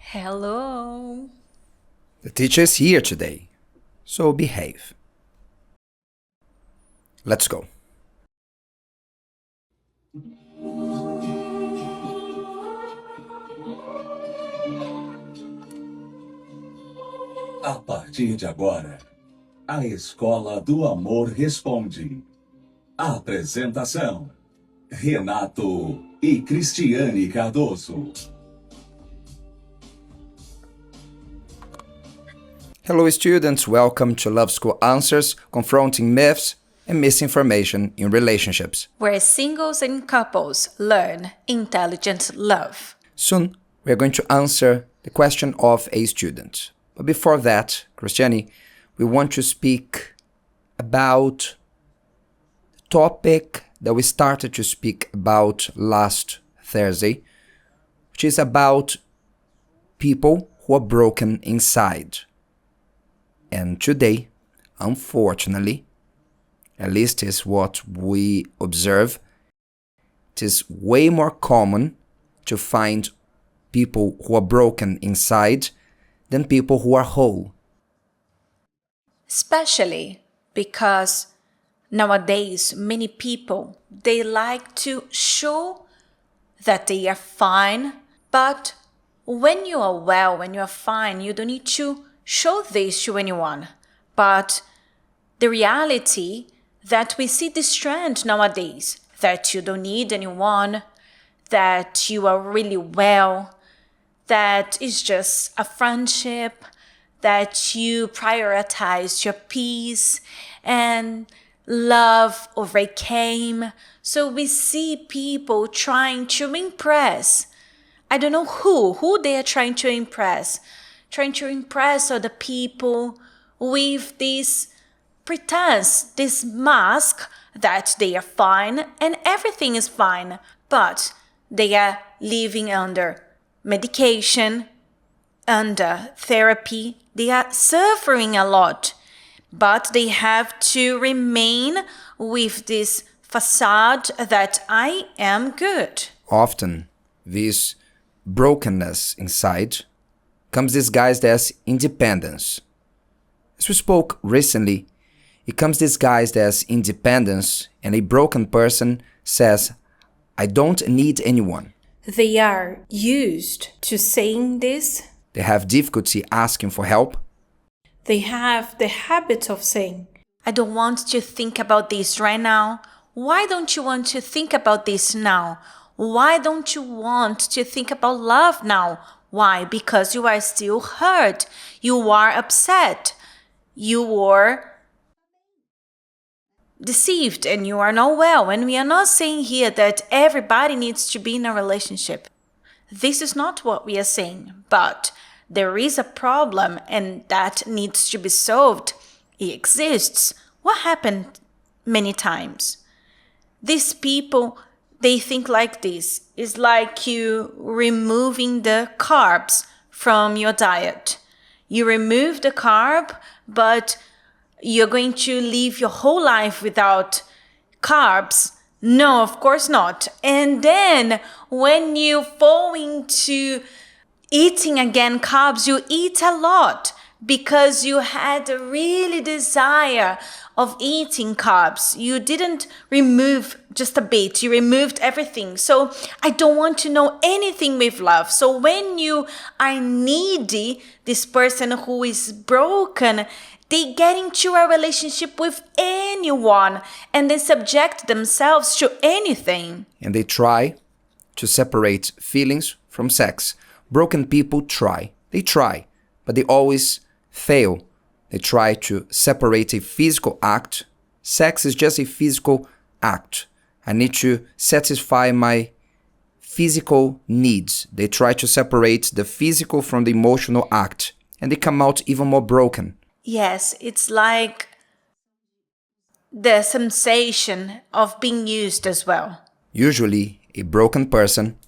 Hello. The teacher is here today, so behave. Let's go. A partir de agora, a Escola do Amor responde. Apresentação: Renato e Cristiane Cardoso. Hello students, welcome to Love School Answers, confronting myths and misinformation in relationships. Where singles and couples learn intelligent love. Soon, we are going to answer the question of a student. But before that, Christiane, we want to speak about the topic that we started to speak about last Thursday, which is about people who are broken inside. And today, unfortunately, at least is what we observe, it is way more common to find people who are broken inside than people who are whole. Especially because nowadays many people, they like to show that they are fine, but when you are well, when you are fine, you don't need to show this to anyone. But the reality that we see this trend nowadays, that you don't need anyone, that you are really well, that is just a friendship, that you prioritize your peace and love overcame. So we see people trying to impress. I don't know who they are trying to impress other people with this pretense, this mask that they are fine and everything is fine, but they are living under medication, under therapy. They are suffering a lot, but they have to remain with this facade that I am good. Often, this brokenness inside comes disguised as independence. As we spoke recently, it comes disguised as independence, and a broken person says, I don't need anyone. They are used to saying this. They have difficulty asking for help. They have the habit of saying, I don't want to think about this right now. Why don't you want to think about this now? Why don't you want to think about love now? Why? Because you are still hurt. You are upset. You are deceived and you are not well. And we are not saying here that everybody needs to be in a relationship. This is not what we are saying. But there is a problem and that needs to be solved. It exists. What happened many times? These people, they think like this. It's like you removing the carbs from your diet. You remove the carb, but you're going to live your whole life without carbs. No, of course not. And then when you fall into eating again carbs, you eat a lot because you had a really desire of eating carbs. You didn't remove just a bit, you removed everything. So I don't want to know anything with love. So when you are needy, this person who is broken, they get into a relationship with anyone and they subject themselves to anything. And they try to separate feelings from sex. Broken people try. They try, but they always fail. They try to separate a physical act. Sex is just a physical act. I need to satisfy my physical needs. They try to separate the physical from the emotional act, and they come out even more broken. Yes, it's like the sensation of being used as well. Usually, a broken person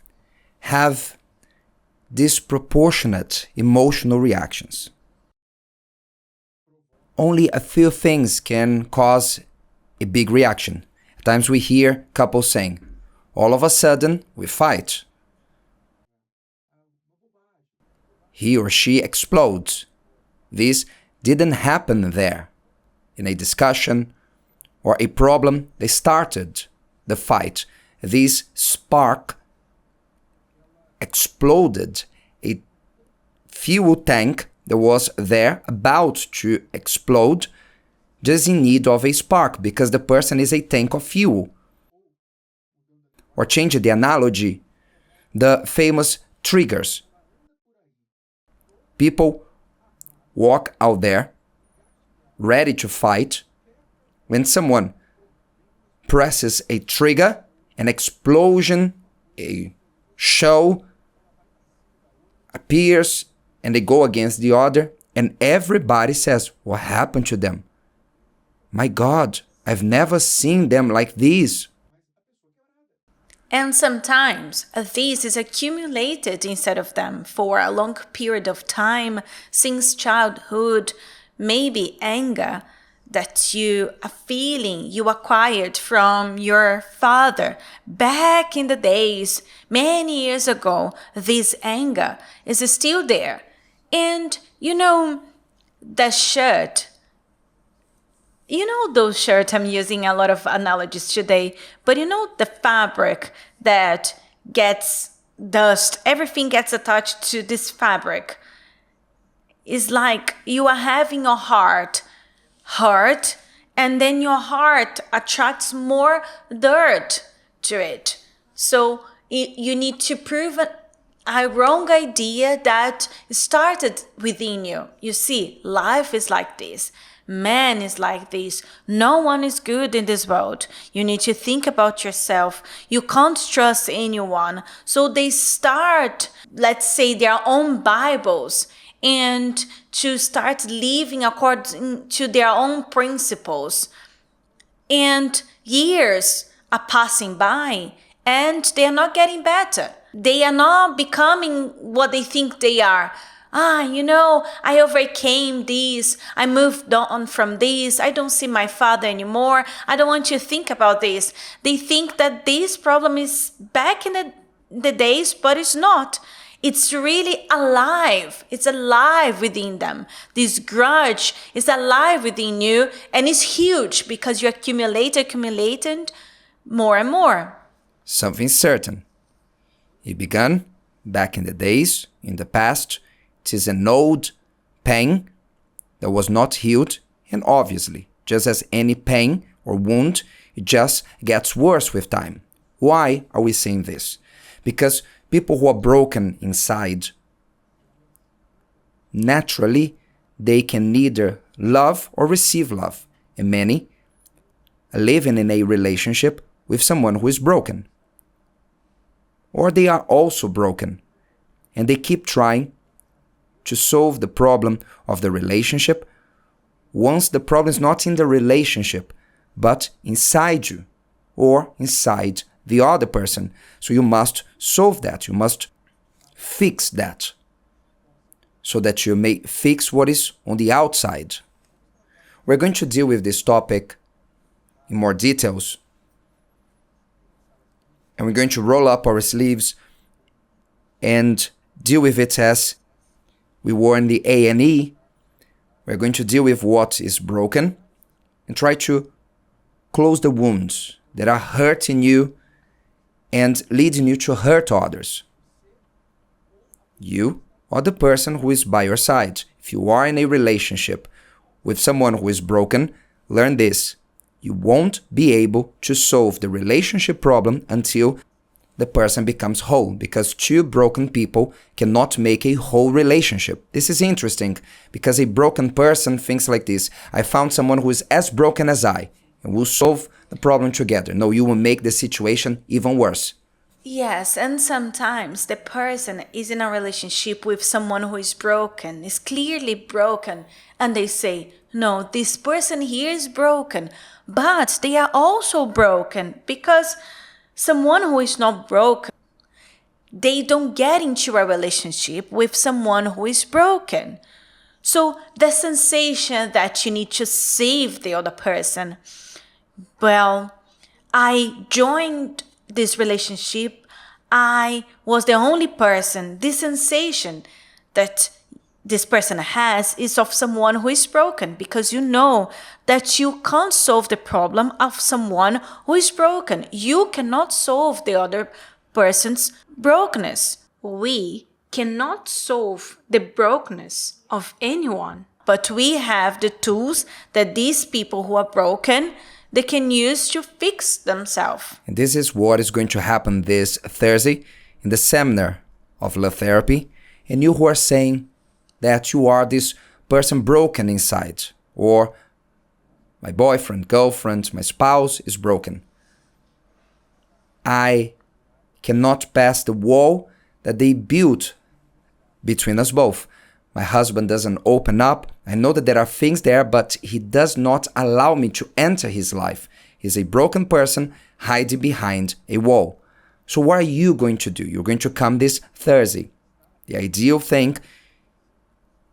have disproportionate emotional reactions. Only a few things can cause a big reaction. At times we hear couples saying, all of a sudden we fight. he or she explodes. This didn't happen there. In a discussion or a problem, they started the fight. This spark exploded a fuel tank that was there about to explode, just in need of a spark because the person is a tank of fuel. Or change the analogy, the famous triggers. People walk out there ready to fight. When someone presses a trigger, an explosion, a shell appears, and they go against the other, and everybody says, what happened to them? My God, I've never seen them like this. And sometimes this is accumulated inside of them for a long period of time, since childhood, maybe anger that you are feeling you acquired from your father back in the days, many years ago. This anger is still there. And the shirt, those shirts, I'm using a lot of analogies today, but the fabric that gets dust, everything gets attached to this fabric. It's like you are having a heart, and then your heart attracts more dirt to it. So you need to prove a wrong idea that started within you. You see, life is like this. Man is like this. No one is good in this world. You need to think about yourself. You can't trust anyone. So they start, let's say, their own Bibles and to start living according to their own principles. And years are passing by and they are not getting better. They are not becoming what they think they are. I overcame this. I moved on from this. I don't see my father anymore. I don't want to think about this. They think that this problem is back in the days, but it's not. It's really alive. It's alive within them. This grudge is alive within you, and it's huge because you accumulated more and more. Something certain. It began back in the days, in the past. It is an old pain that was not healed, and obviously, just as any pain or wound, it just gets worse with time. Why are we saying this? Because people who are broken inside, naturally, they can neither love or receive love. And many are living in a relationship with someone who is broken. Or they are also broken, and they keep trying to solve the problem of the relationship once the problem is not in the relationship, but inside you or inside the other person. So you must solve that. You must fix that so that you may fix what is on the outside. We're going to deal with this topic in more details, and we're going to roll up our sleeves and deal with it as we were in the A&E. We're going to deal with what is broken and try to close the wounds that are hurting you and leading you to hurt others. You or the person who is by your side. If you are in a relationship with someone who is broken, learn this. You won't be able to solve the relationship problem until the person becomes whole, because two broken people cannot make a whole relationship. This is interesting because a broken person thinks like this: I found someone who is as broken as I, and we'll solve the problem together. No, you will make the situation even worse. Yes, and sometimes the person is in a relationship with someone who is broken, is clearly broken, and they say, no, this person here is broken, but they are also broken because someone who is not broken, they don't get into a relationship with someone who is broken. So the sensation that you need to save the other person, well, I joined this relationship, I was the only person, this sensation that this person has is of someone who is broken, because you know that you can't solve the problem of someone who is broken. You cannot solve the other person's brokenness. We cannot solve the brokenness of anyone, but we have the tools that these people who are broken, they can use to fix themselves. And this is what is going to happen this Thursday in the seminar of love therapy. And you who are saying that you are this person broken inside, or my boyfriend, girlfriend, my spouse is broken. I cannot pass the wall that they built between us both. My husband doesn't open up. I know that there are things there, but he does not allow me to enter his life. He's a broken person hiding behind a wall. So what are you going to do? You're going to come this Thursday. The ideal thing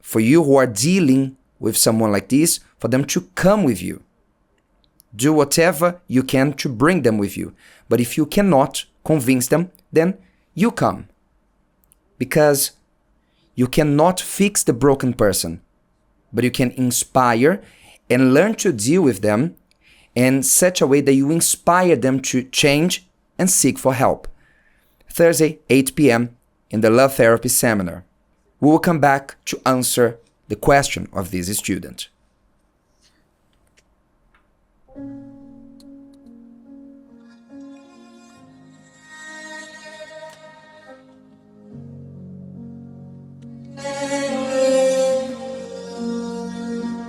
for you who are dealing with someone like this, for them to come with you. Do whatever you can to bring them with you. But if you cannot convince them, then you come. Because you cannot fix the broken person, but you can inspire and learn to deal with them in such a way that you inspire them to change and seek for help. Thursday, 8 p.m. in the Love Therapy Seminar. We will come back to answer the question of this student.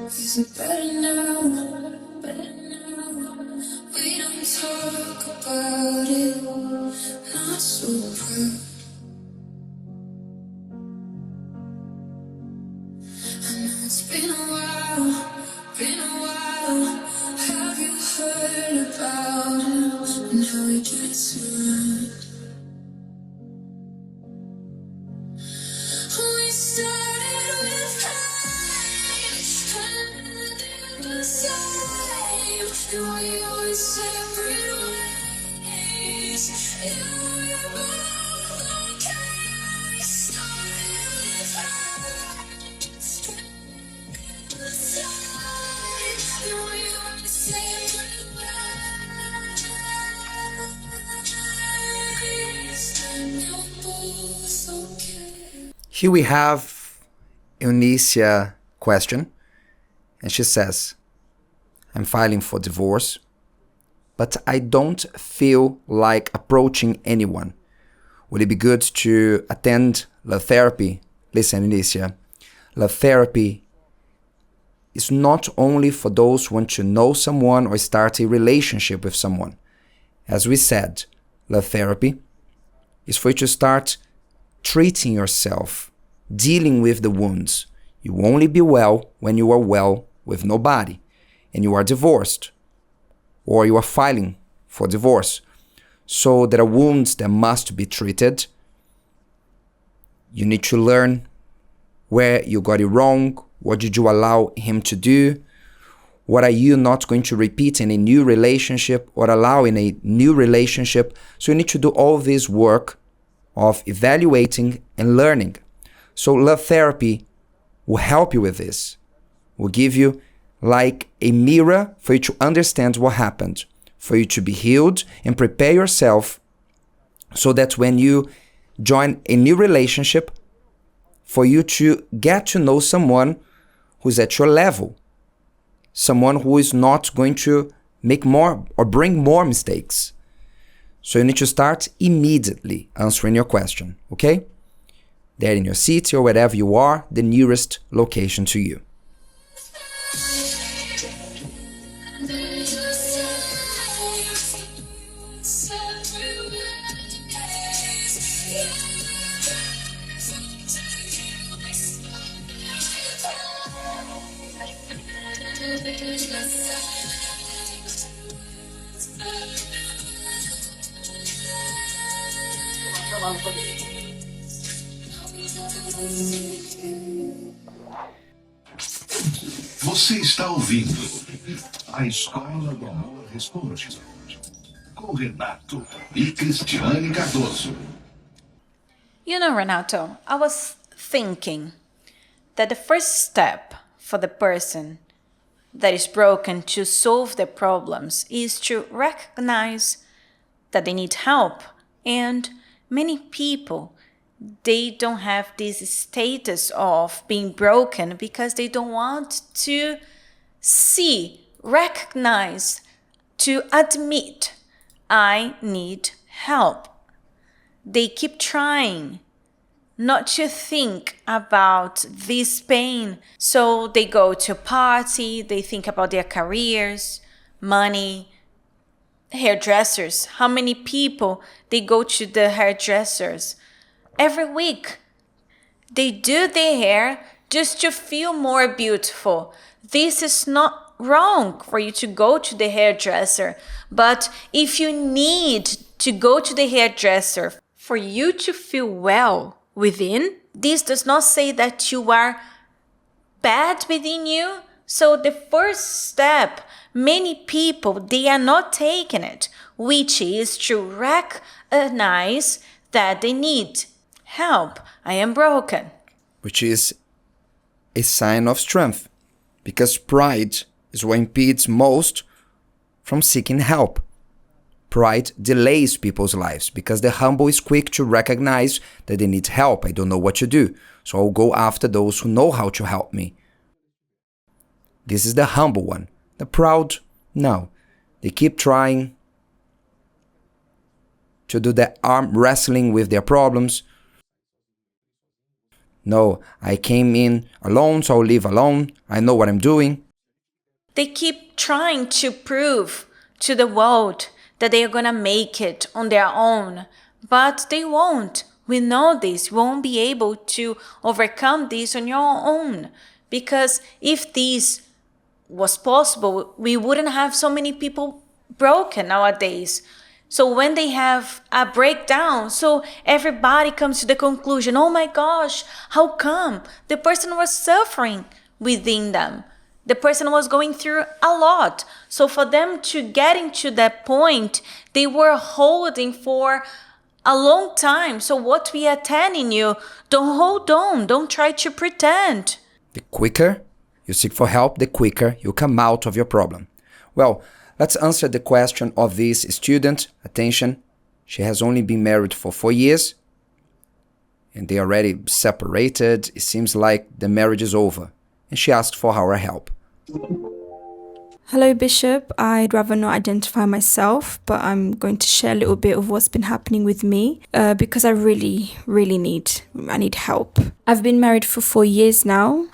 Is it better now? Better now. We don't talk about it. Not so proud. I know it's been a while, been a while. Have you heard about him and how he gets around? We started with hate, and the same, and we were separate ways. You were both okay. Started with hate, and the same, and we were separate ways. Now we're both okay. Here we have Eunice's question, and she says, I'm filing for divorce, but I don't feel like approaching anyone. Would it be good to attend love therapy? Listen, Eunice, love therapy is not only for those who want to know someone or start a relationship with someone. As we said, love therapy is for you to start treating yourself, dealing with the wounds. You will only be well when you are well with nobody, and you are divorced, or you are filing for divorce. So there are wounds that must be treated. You need to learn where you got it wrong, what did you allow him to do, what are you not going to repeat in a new relationship or allow in a new relationship. So you need to do all this work of evaluating and learning. So love therapy will help you with this. Will give you like a mirror for you to understand what happened, for you to be healed and prepare yourself so that when you join a new relationship, for you to get to know someone who's at your level, someone who is not going to make more or bring more mistakes. So you need to start immediately answering your question, okay? There in your city or wherever you are, the nearest location to you. Você está ouvindo a Escola do Amor Responde, com Renato e Cristiane Cardoso. You know, Renato, I was thinking that the first step for the person that is broken to solve their problems is to recognize that they need help. And many people, they don't have this status of being broken because they don't want to recognize, to admit, I need help. They keep trying not to think about this pain. So they go to a party, they think about their careers, money, hairdressers. How many people, they go to the hairdressers every week? They do their hair just to feel more beautiful. This is not wrong for you to go to the hairdresser. But if you need to go to the hairdresser for you to feel well within, this does not say that you are bad within you. So the first step, many people, they are not taking it, which is to recognize that they need help. I am broken. Which is a sign of strength, because pride is what impedes most from seeking help. Pride delays people's lives because the humble is quick to recognize that they need help. I don't know what to do, so I'll go after those who know how to help me. This is the humble one. The proud, no. They keep trying to do the arm wrestling with their problems. No, I came in alone, so I'll leave alone. I know what I'm doing. They keep trying to prove to the world that they are going to make it on their own, but they won't. We know this. You won't be able to overcome this on your own, because if this was possible, we wouldn't have so many people broken nowadays. So when they have a breakdown, so everybody comes to the conclusion, oh my gosh, how come? The person was suffering within them. The person was going through a lot. So for them to get into that point, they were holding for a long time. So what we are telling you, don't hold on. Don't try to pretend. The quicker you seek for help, the quicker you come out of your problem. Well, let's answer the question of this student. Attention, she has only been married for 4 years and they already separated. It seems like the marriage is over. And she asked for our help. Hello, Bishop. I'd rather not identify myself, but I'm going to share a little bit of what's been happening with me because I really need help. I've been married for 4 years now,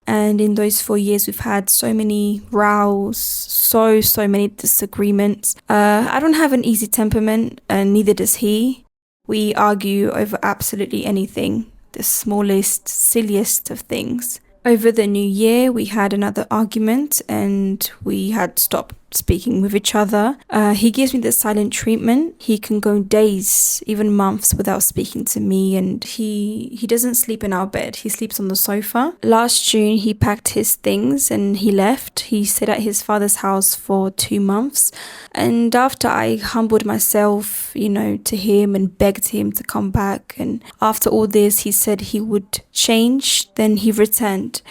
and in those 4 years we've had so many rows, so many disagreements. I don't have an easy temperament, and neither does he. We argue over absolutely anything, the smallest, silliest of things. Over the new year, we had another argument and we had stopped speaking with each other. He gives me the silent treatment. He can go days, even months without speaking to me, and he doesn't sleep in our bed. He sleeps on the sofa. Last June, he packed his things and he left. He stayed at his father's house for 2 months. And after I humbled myself, to him and begged him to come back, and after all this, he said he would change, then he returned.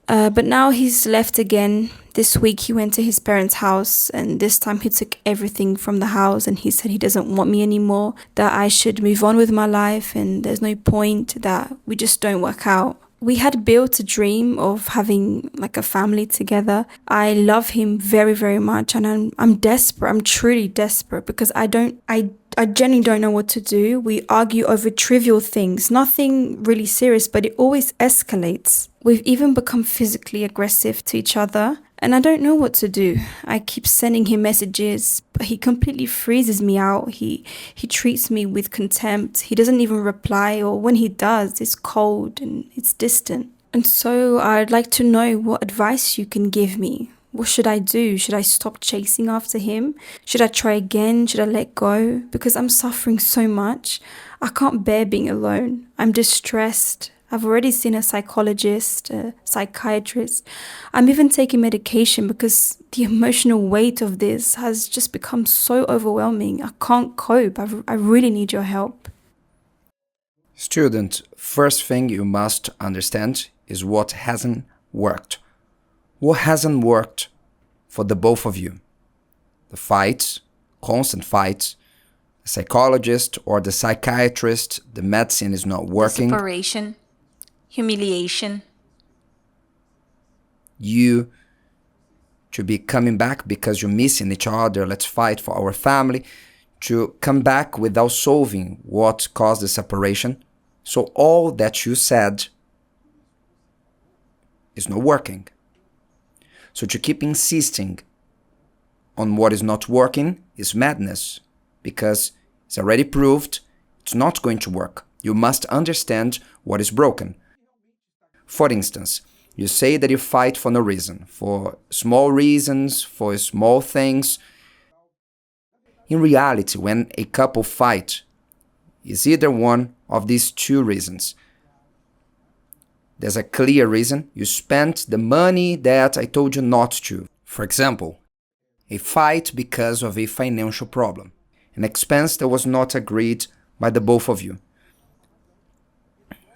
But now he's left again. This week he went to his parents' house, and this time he took everything from the house, and he said he doesn't want me anymore, that I should move on with my life and there's no point, that we just don't work out. We had built a dream of having like a family together. I love him very, very much, and I'm desperate. I'm truly desperate because I genuinely don't know what to do. We argue over trivial things, nothing really serious, but it always escalates. We've even become physically aggressive to each other, and I don't know what to do. I keep sending him messages, but he completely freezes me out. He treats me with contempt. He doesn't even reply, or when he does, it's cold and it's distant. And so I'd like to know what advice you can give me. What should I do? Should I stop chasing after him? Should I try again? Should I let go? Because I'm suffering so much. I can't bear being alone. I'm distressed. I've already seen a psychologist, a psychiatrist. I'm even taking medication because the emotional weight of this has just become so overwhelming. I can't cope. I really need your help. Student, first thing you must understand is what hasn't worked. What hasn't worked for the both of you? The fights, constant fights, the psychologist or the psychiatrist, the medicine is not working. Separation, humiliation. You to be coming back because you're missing each other, let's fight for our family, to come back without solving what caused the separation. So all that you said is not working. So to keep insisting on what is not working is madness, because it's already proved it's not going to work. You must understand what is broken. For instance, you say that you fight for no reason, for small reasons, for small things. In reality, when a couple fight, it's either one of these two reasons. There's a clear reason. You spent the money that I told you not to. For example, a fight because of a financial problem, an expense that was not agreed by the both of you.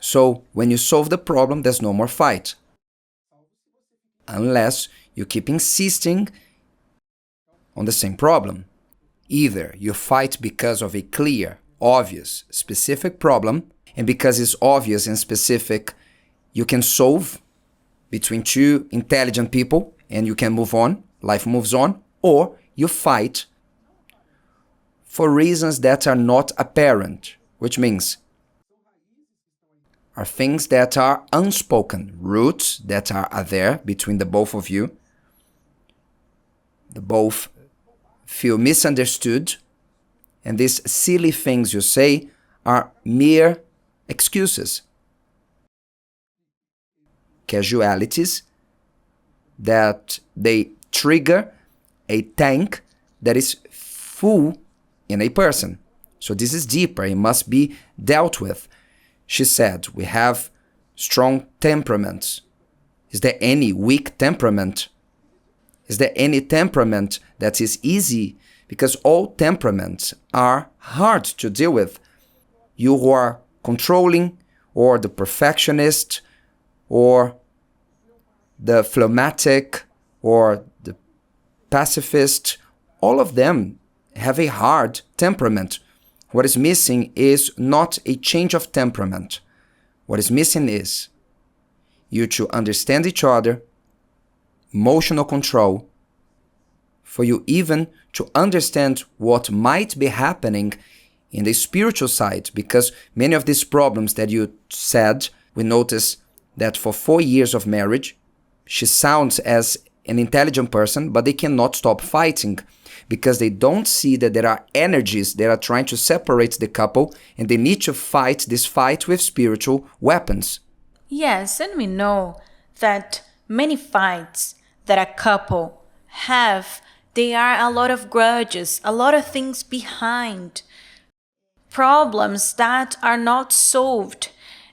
So when you solve the problem, there's no more fight. Unless you keep insisting on the same problem. Either you fight because of a clear, obvious, specific problem, and because it's obvious and specific, you can solve between two intelligent people and you can move on, life moves on, or you fight for reasons that are not apparent, which means are things that are unspoken, roots that are there between the both of you. The both feel misunderstood, and these silly things you say are mere excuses, casualities that they trigger a tank that is full in a person. So this is deeper, it must be dealt with. She said, we have strong temperaments. Is there any weak temperament? Is there any temperament that is easy? Because all temperaments are hard to deal with. You who are controlling, or the perfectionist, or the phlegmatic, or the pacifist, all of them have a hard temperament. What is missing is not a change of temperament. What is missing is you to understand each other, emotional control, for you even to understand what might be happening in the spiritual side, because many of these problems that you said, we notice that for 4 years of marriage, she sounds as an intelligent person, but they cannot stop fighting because they don't see that there are energies that are trying to separate the couple, and they need to fight this fight with spiritual weapons. Yes, and we know that many fights that a couple have, there are a lot of grudges, a lot of things behind, problems that are not solved.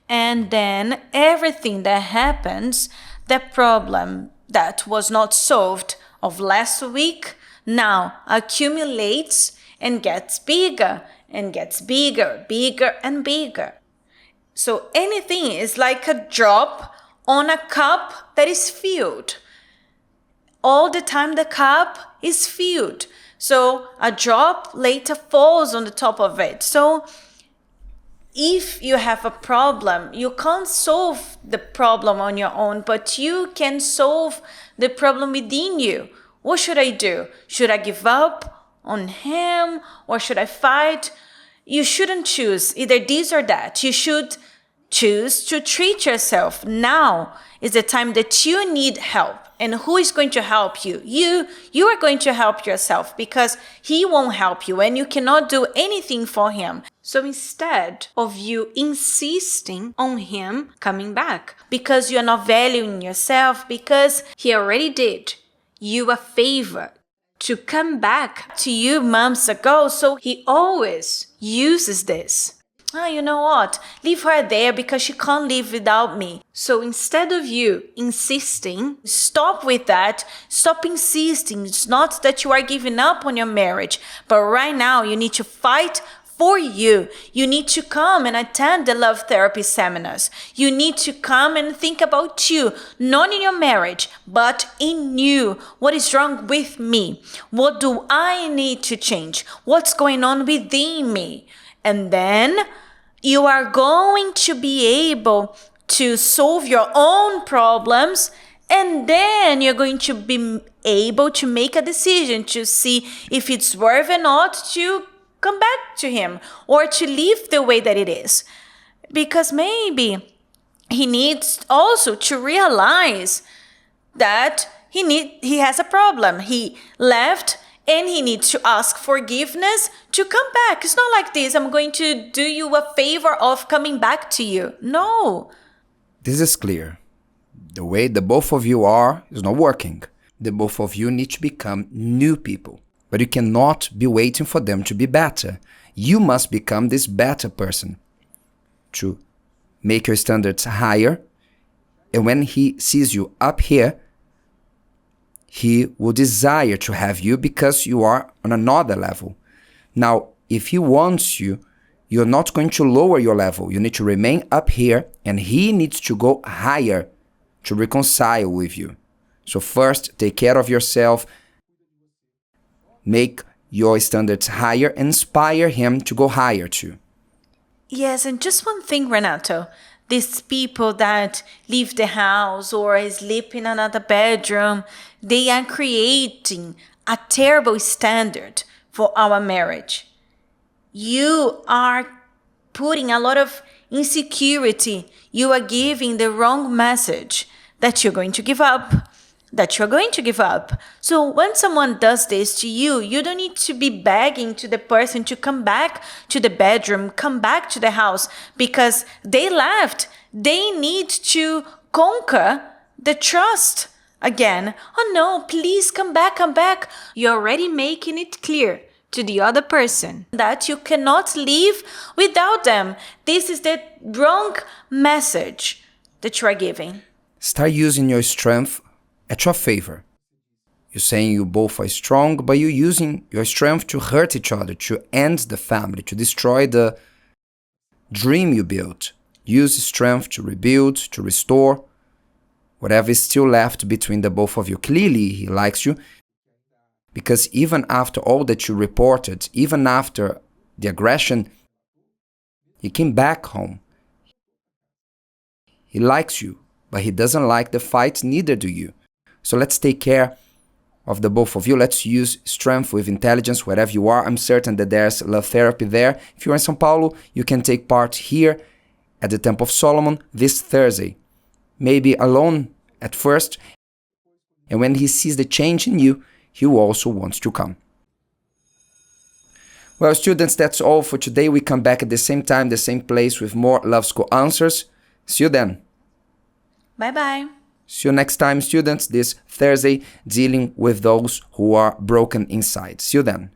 And then everything that happens, the problem that was not solved of last week, now accumulates and gets bigger and gets bigger, bigger and bigger. So anything is like a drop on a cup that is filled. All the time the cup is filled. So a drop later falls on the top of it. So if you have a problem, you can't solve the problem on your own, but you can solve the problem within you. What should I do? Should I give up on him or should I fight? You shouldn't choose either this or that. You should choose to treat yourself. Now is the time that you need help. And who is going to help you? You are going to help yourself because he won't help you and you cannot do anything for him. So instead of you insisting on him coming back because you're not valuing yourself, because he already did you a favor to come back to you months ago, so he always uses this. You know what? Leave her there because she can't live without me. So instead of you insisting, stop with that. Stop insisting. It's not that you are giving up on your marriage, but right now you need to fight for you. You need to come and attend the love therapy seminars. You need to come and think about you, not in your marriage, but in you. What is wrong with me? What do I need to change? What's going on within me? And then you are going to be able to solve your own problems, and then you're going to be able to make a decision to see if it's worth or not to come back to him or to live the way that it is. Because maybe he needs also to realize that he has a problem. He left and he needs to ask forgiveness to come back. It's not like this, I'm going to do you a favor of coming back to you. No. This is clear. The way the both of you are is not working. The both of you need to become new people. But you cannot be waiting for them to be better. You must become this better person to make your standards higher. And when he sees you up here, he will desire to have you because you are on another level. Now, if he wants you, you're not going to lower your level. You need to remain up here, and he needs to go higher to reconcile with you. So first, take care of yourself. Make your standards higher. Inspire him to go higher too. Yes, and just one thing, Renato. These people that leave the house or sleep in another bedroom, they are creating a terrible standard for our marriage. You are putting a lot of insecurity. You are giving the wrong message that you're going to give up. So when someone does this to you, you don't need to be begging to the person to come back to the bedroom, come back to the house, because they left. They need to conquer the trust again. Oh no, please come back. You're already making it clear to the other person that you cannot live without them. This is the wrong message that you are giving. Start using your strength at your favor. You're saying you both are strong, but you're using your strength to hurt each other, to end the family, to destroy the dream you built. Use strength to rebuild, to restore whatever is still left between the both of you. Clearly, he likes you, because even after all that you reported, even after the aggression, he came back home. He likes you, but he doesn't like the fight, neither do you. So let's take care of the both of you. Let's use strength with intelligence wherever you are. I'm certain that there's love therapy there. If you're in São Paulo, you can take part here at the Temple of Solomon this Thursday. Maybe alone at first. And when he sees the change in you, he also wants to come. Well, students, that's all for today. We come back at the same time, the same place with more Love School answers. See you then. Bye-bye. See you next time, students, this Thursday, dealing with those who are broken inside. See you then.